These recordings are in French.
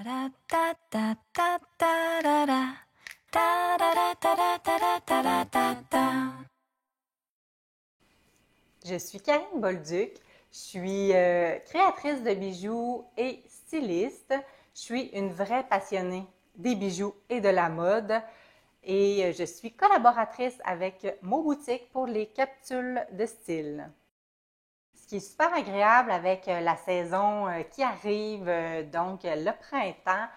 Je suis Karine Bolduc, je suis créatrice de bijoux et styliste. Je suis une vraie passionnée des bijoux et de la mode et je suis collaboratrice avec Mo Boutique pour les capsules de style. Ce qui est super agréable avec la saison qui arrive, donc le printemps,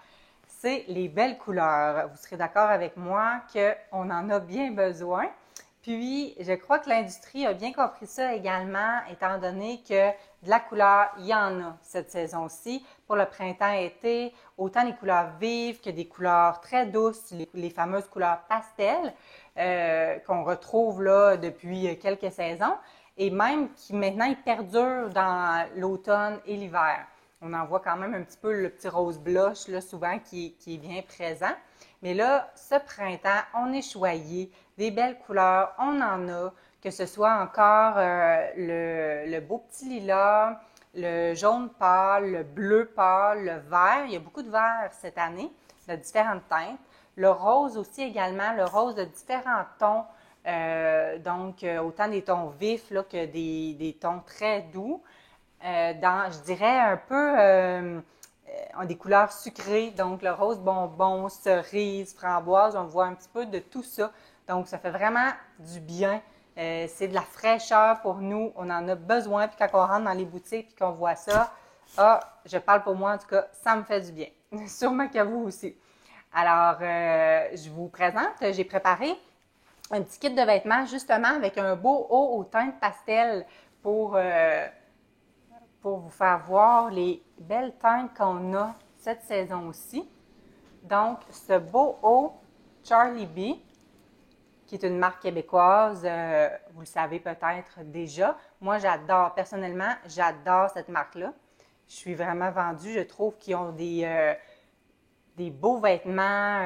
c'est les belles couleurs. Vous serez d'accord avec moi qu'on en a bien besoin. Puis, je crois que l'industrie a bien compris ça également, étant donné que de la couleur, il y en a cette saison-ci. Pour le printemps-été, autant les couleurs vives que des couleurs très douces, les fameuses couleurs pastel qu'on retrouve là depuis quelques saisons et même qui maintenant ils perdurent dans l'automne et l'hiver. On en voit quand même un petit peu le petit rose blush là, souvent qui est bien présent. Mais là, ce printemps, on est choyé, des belles couleurs, on en a, que ce soit encore le beau petit lilas, le jaune pâle, le bleu pâle, le vert. Il y a beaucoup de vert cette année, de différentes teintes. Le rose aussi également, le rose de différents tons. Donc, autant des tons vifs là, que des tons très doux. Je dirais, un peu des couleurs sucrées. Donc, le rose bonbon, cerise, framboise, on voit un petit peu de tout ça. Donc, ça fait vraiment du bien. C'est de la fraîcheur pour nous. On en a besoin. Puis quand on rentre dans les boutiques et qu'on voit ça, je parle pour moi en tout cas, ça me fait du bien. Sûrement qu'à vous aussi. Alors, je vous présente, j'ai préparé un petit kit de vêtements justement avec un beau haut aux teintes pastel pour vous faire voir les belles teintes qu'on a cette saison-ci. Donc, ce beau haut Charlie B, qui est une marque québécoise, vous le savez peut-être déjà. Moi, personnellement, j'adore cette marque-là. Je suis vraiment vendue. Je trouve qu'ils ont des beaux vêtements,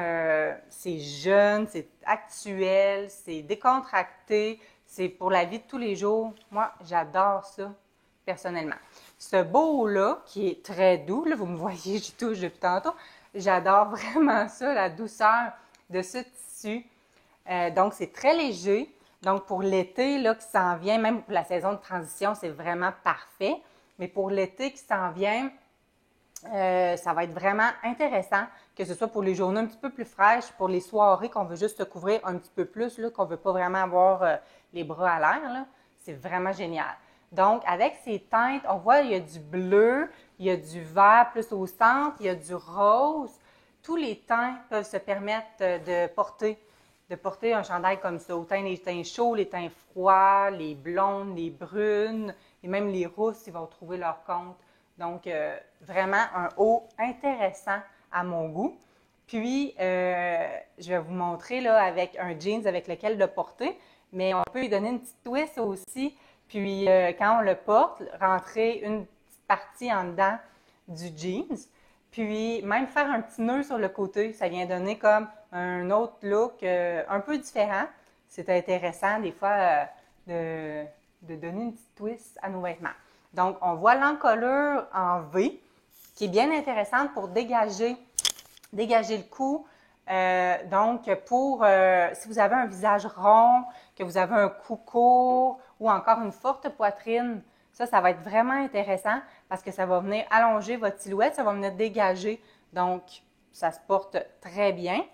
c'est jeune, c'est actuel, c'est décontracté, c'est pour la vie de tous les jours. Moi, j'adore ça, personnellement. Ce beau-là, qui est très doux, là, vous me voyez, j'y touche depuis tantôt, j'adore vraiment ça, la douceur de ce tissu. Donc, c'est très léger. Donc, pour l'été là, qui s'en vient, même pour la saison de transition, c'est vraiment parfait. Mais pour l'été qui s'en vient, ça va être vraiment intéressant, que ce soit pour les journées un petit peu plus fraîches, pour les soirées qu'on veut juste se couvrir un petit peu plus, là, qu'on ne veut pas vraiment avoir les bras à l'air. C'est vraiment génial. Donc, avec ces teintes, on voit il y a du bleu, il y a du vert plus au centre, il y a du rose. Tous les teints peuvent se permettre de porter un chandail comme ça. Autant les teints chauds, les teints froids, les blondes, les brunes, et même les rousses, ils vont trouver leur compte. Donc, vraiment un haut intéressant à mon goût. Puis, je vais vous montrer là, avec un jeans avec lequel le porter, mais on peut lui donner une petite twist aussi. Puis, quand on le porte, rentrer une petite partie en dedans du jeans. Puis, même faire un petit nœud sur le côté, ça vient donner comme un autre look un peu différent. C'est intéressant des fois de donner une petite twist à nos vêtements. Donc, on voit l'encolure en V, qui est bien intéressante pour dégager le cou. Donc, si vous avez un visage rond, que vous avez un cou court ou encore une forte poitrine, ça va être vraiment intéressant parce que ça va venir allonger votre silhouette, ça va venir dégager. Donc, ça se porte très bien.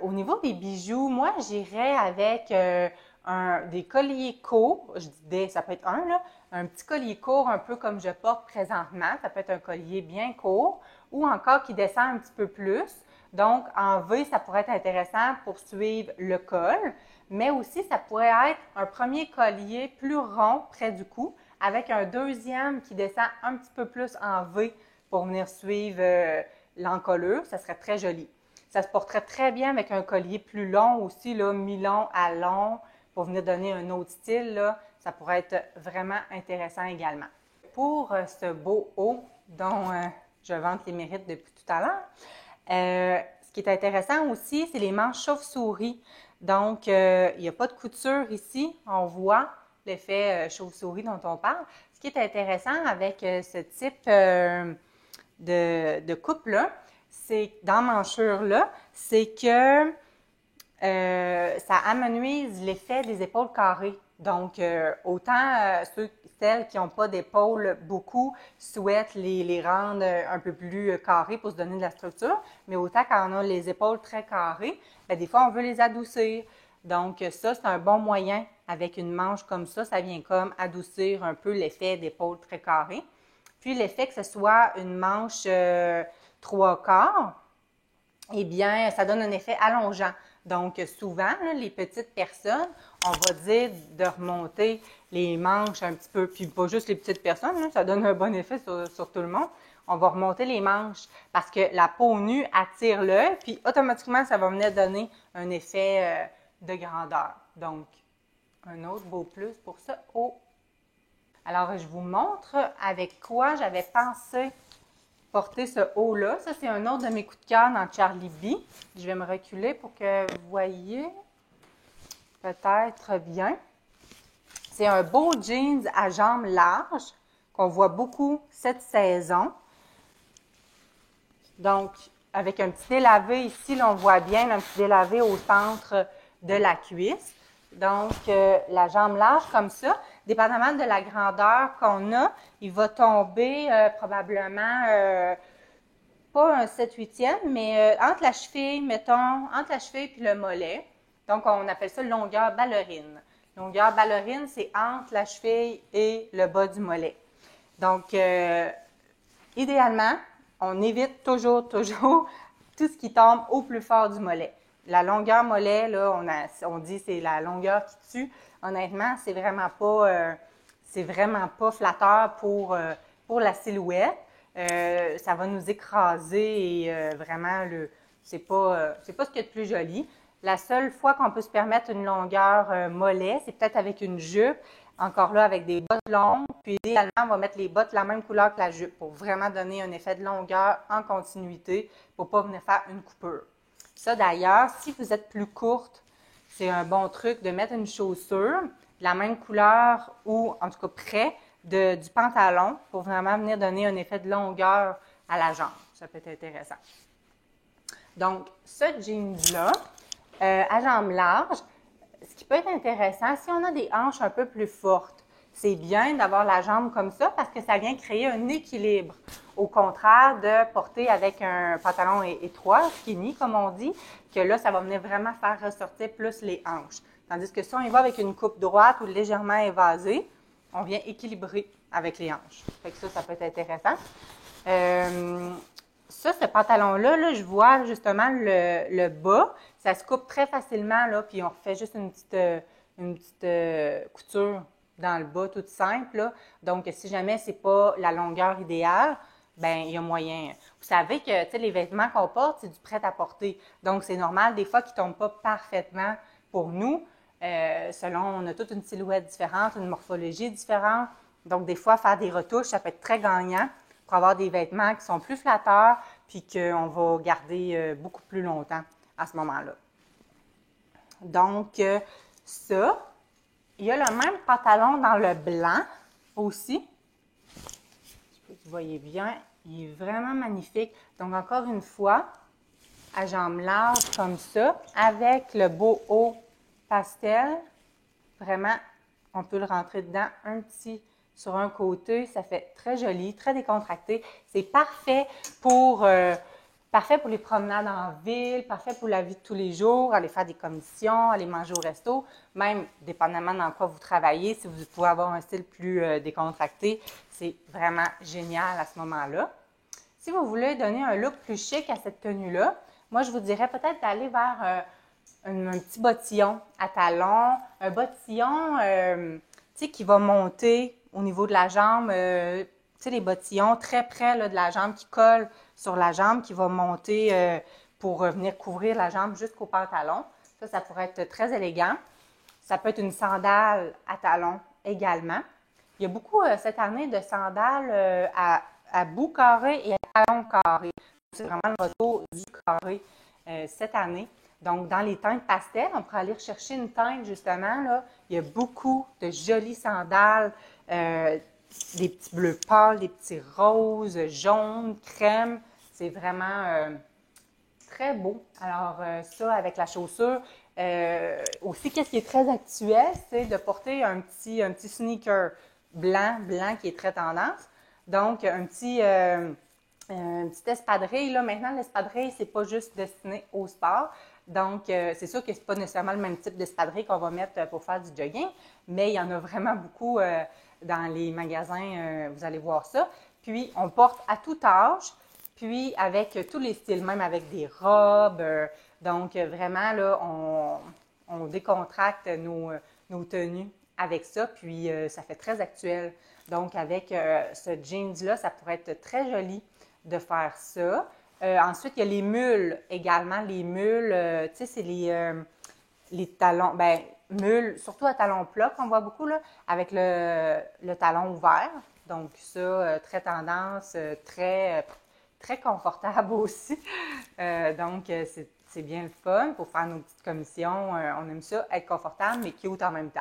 Au niveau des bijoux, moi, j'irais avec des colliers courts. Ça peut être un petit collier court, un peu comme je porte présentement. Ça peut être un collier bien court ou encore qui descend un petit peu plus. Donc, en V, ça pourrait être intéressant pour suivre le col, mais aussi, ça pourrait être un premier collier plus rond près du cou avec un deuxième qui descend un petit peu plus en V pour venir suivre l'encolure. Ça serait très joli. Ça se porterait très bien avec un collier plus long aussi, là, mi-long à long, pour venir donner un autre style. Là, ça pourrait être vraiment intéressant également. Pour ce beau haut dont je vante les mérites depuis tout à l'heure, ce qui est intéressant aussi, c'est les manches chauve-souris. Donc, il n'y a pas de couture ici. On voit l'effet chauve-souris dont on parle. Ce qui est intéressant avec ce type de coupe-là, c'est dans manchure-là, c'est que ça amenuise l'effet des épaules carrées. Donc, autant celles qui n'ont pas d'épaules beaucoup souhaitent les rendre un peu plus carrées pour se donner de la structure, mais autant quand on a les épaules très carrées, bien, des fois, on veut les adoucir. Donc, ça, c'est un bon moyen avec une manche comme ça vient comme adoucir un peu l'effet d'épaules très carrées. Puis, l'effet que ce soit une manche 3/4, eh bien, ça donne un effet allongeant. Donc, souvent, là, les petites personnes, on va dire de remonter les manches un petit peu, puis pas juste les petites personnes, là, ça donne un bon effet sur tout le monde. On va remonter les manches parce que la peau nue attire l'œil, puis automatiquement, ça va venir donner un effet de grandeur. Donc, un autre beau plus pour ça. Alors, je vous montre avec quoi j'avais pensé porter ce haut-là. Ça, c'est un autre de mes coups de cœur dans Charlie B. Je vais me reculer pour que vous voyez peut-être bien. C'est un beau jeans à jambes larges qu'on voit beaucoup cette saison. Donc, avec un petit délavé ici, là, on voit bien un petit délavé au centre de la cuisse. Donc, la jambe large comme ça, dépendamment de la grandeur qu'on a, il va tomber probablement pas un 7/8e, mais entre la cheville, mettons, entre la cheville et le mollet. Donc, on appelle ça longueur ballerine. Longueur ballerine, c'est entre la cheville et le bas du mollet. Donc, idéalement, on évite toujours tout ce qui tombe au plus fort du mollet. La longueur mollet, là, on dit c'est la longueur qui tue. Honnêtement, c'est vraiment pas flatteur pour la silhouette. Ça va nous écraser et vraiment, c'est pas ce qu'il y a de plus joli. La seule fois qu'on peut se permettre une longueur mollet, c'est peut-être avec une jupe. Encore là, avec des bottes longues. Puis idéalement, on va mettre les bottes la même couleur que la jupe pour vraiment donner un effet de longueur en continuité pour ne pas venir faire une coupure. Ça d'ailleurs, si vous êtes plus courte, c'est un bon truc de mettre une chaussure de la même couleur ou en tout cas près du pantalon pour vraiment venir donner un effet de longueur à la jambe. Ça peut être intéressant. Donc, ce jeans-là, à jambes larges, ce qui peut être intéressant, si on a des hanches un peu plus fortes, c'est bien d'avoir la jambe comme ça parce que ça vient créer un équilibre. Au contraire de porter avec un pantalon étroit, skinny comme on dit, que là, ça va venir vraiment faire ressortir plus les hanches. Tandis que si on y va avec une coupe droite ou légèrement évasée, on vient équilibrer avec les hanches. Fait que ça peut être intéressant. Ce pantalon-là, là, je vois justement le bas, ça se coupe très facilement, là, puis on refait juste une petite couture dans le bas, toute simple, là. Donc, si jamais c'est pas la longueur idéale, ben il y a moyen. Vous savez que, tu sais, les vêtements qu'on porte, c'est du prêt-à-porter. Donc, c'est normal des fois qu'ils tombent pas parfaitement pour nous, selon, on a toute une silhouette différente, une morphologie différente. Donc, des fois, faire des retouches, ça peut être très gagnant pour avoir des vêtements qui sont plus flatteurs puis qu'on va garder beaucoup plus longtemps à ce moment-là. Donc, ça, il y a le même pantalon dans le blanc aussi. Je sais pas si vous voyez bien, il est vraiment magnifique. Donc, encore une fois, à jambes larges comme ça, avec le beau haut pastel. Vraiment, on peut le rentrer dedans un petit sur un côté. Ça fait très joli, très décontracté. C'est parfait pour les promenades en ville, parfait pour la vie de tous les jours, aller faire des commissions, aller manger au resto, même dépendamment dans quoi vous travaillez, si vous pouvez avoir un style plus décontracté, c'est vraiment génial à ce moment-là. Si vous voulez donner un look plus chic à cette tenue-là, moi je vous dirais peut-être d'aller vers un petit bottillon à talons, un bottillon tu sais, qui va monter au niveau de la jambe, tu sais, les bottillons très près là, de la jambe qui collent sur la jambe, qui va monter pour venir couvrir la jambe jusqu'au pantalon. Ça pourrait être très élégant. Ça peut être une sandale à talons également. Il y a beaucoup cette année de sandales à bout carré et à talons carrés. C'est vraiment le retour du carré cette année. Donc, dans les teintes pastel, on pourrait aller rechercher une teinte, justement, là. Il y a beaucoup de jolies sandales des petits bleus pâles, des petits roses, jaunes, crème. C'est vraiment très beau. Alors, ça, avec la chaussure. Aussi, qu'est-ce qui est très actuel, c'est de porter un petit sneaker blanc qui est très tendance. Donc, un petit espadrille. Là, maintenant, l'espadrille, c'est pas juste destiné au sport. Donc, c'est sûr que c'est pas nécessairement le même type d'espadrille qu'on va mettre pour faire du jogging, mais il y en a vraiment beaucoup dans les magasins. Vous allez voir ça. Puis, on porte à tout âge. Puis, avec tous les styles, même avec des robes. Donc, vraiment, là, on décontracte nos tenues avec ça. Puis, ça fait très actuel. Donc, avec ce jeans-là, ça pourrait être très joli de faire ça. Ensuite, il y a les mules également. Les mules, tu sais, c'est les talons, ben mules, surtout à talons plats qu'on voit beaucoup, là, avec le talon ouvert. Donc, ça, très tendance, très confortable aussi. Donc, c'est bien le fun pour faire nos petites commissions. On aime ça, être confortable, mais cute en même temps.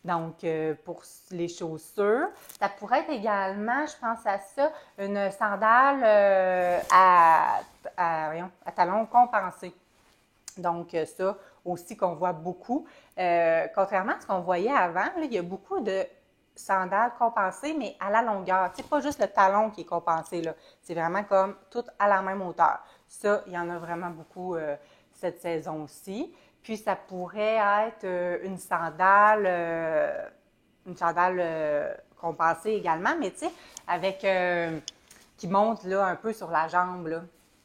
Donc, pour les chaussures, ça pourrait être également, je pense à ça, une sandale à talons compensés. Donc, ça aussi qu'on voit beaucoup. Contrairement à ce qu'on voyait avant, là, il y a beaucoup de sandales compensées, mais à la longueur. C'est pas juste le talon qui est compensé, là. C'est vraiment comme tout à la même hauteur. Ça, il y en a vraiment beaucoup cette saison-ci. Puis, ça pourrait être une sandale compensée également, mais tu sais, avec qui monte là un peu sur la jambe, là.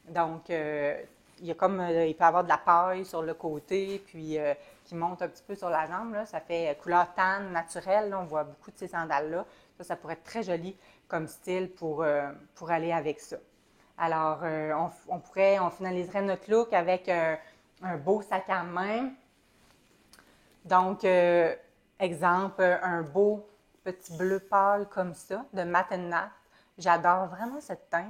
Donc, il y a comme, il peut y avoir de la paille sur le côté, puis qui monte un petit peu sur la jambe, là. Ça fait couleur tan naturelle, là. On voit beaucoup de ces sandales-là. Ça pourrait être très joli comme style pour aller avec ça. Alors, on finaliserait notre look avec un beau sac à main. Donc, exemple, un beau petit bleu pâle comme ça, de Matte & Nat. J'adore vraiment cette teinte.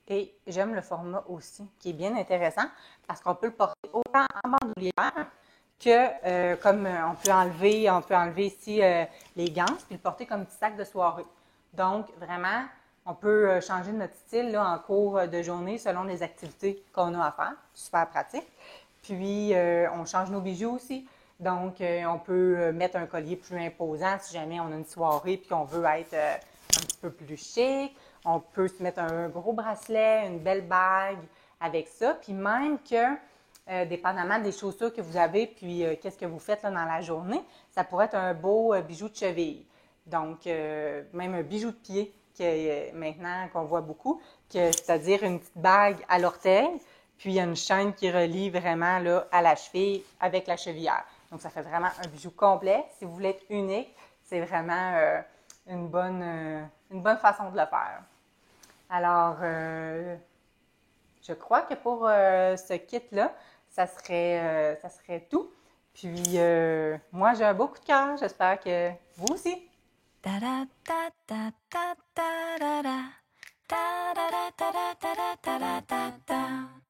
Et j'aime le format aussi, qui est bien intéressant, parce qu'on peut le porter autant en bandoulière que, comme on peut enlever ici les gants, puis le porter comme petit sac de soirée. Donc, vraiment, on peut changer notre style là, en cours de journée selon les activités qu'on a à faire. Super pratique. Puis, on change nos bijoux aussi. Donc, on peut mettre un collier plus imposant si jamais on a une soirée puis qu'on veut être un petit peu plus chic. On peut se mettre un gros bracelet, une belle bague avec ça. Puis même que, dépendamment des chaussures que vous avez, puis qu'est-ce que vous faites là, dans la journée, ça pourrait être un beau bijou de cheville. Donc, même un bijou de pied maintenant qu'on voit beaucoup, c'est-à-dire une petite bague à l'orteil, puis il y a une chaîne qui relie vraiment là, à la cheville avec la chevillère. Donc, ça fait vraiment un bijou complet. Si vous voulez être unique, c'est vraiment une bonne façon de le faire. Alors, je crois que pour ce kit-là, ça serait tout. Puis, moi, j'ai un beau coup de cœur. J'espère que vous aussi. Da da da da da da da da da da da da da da da da da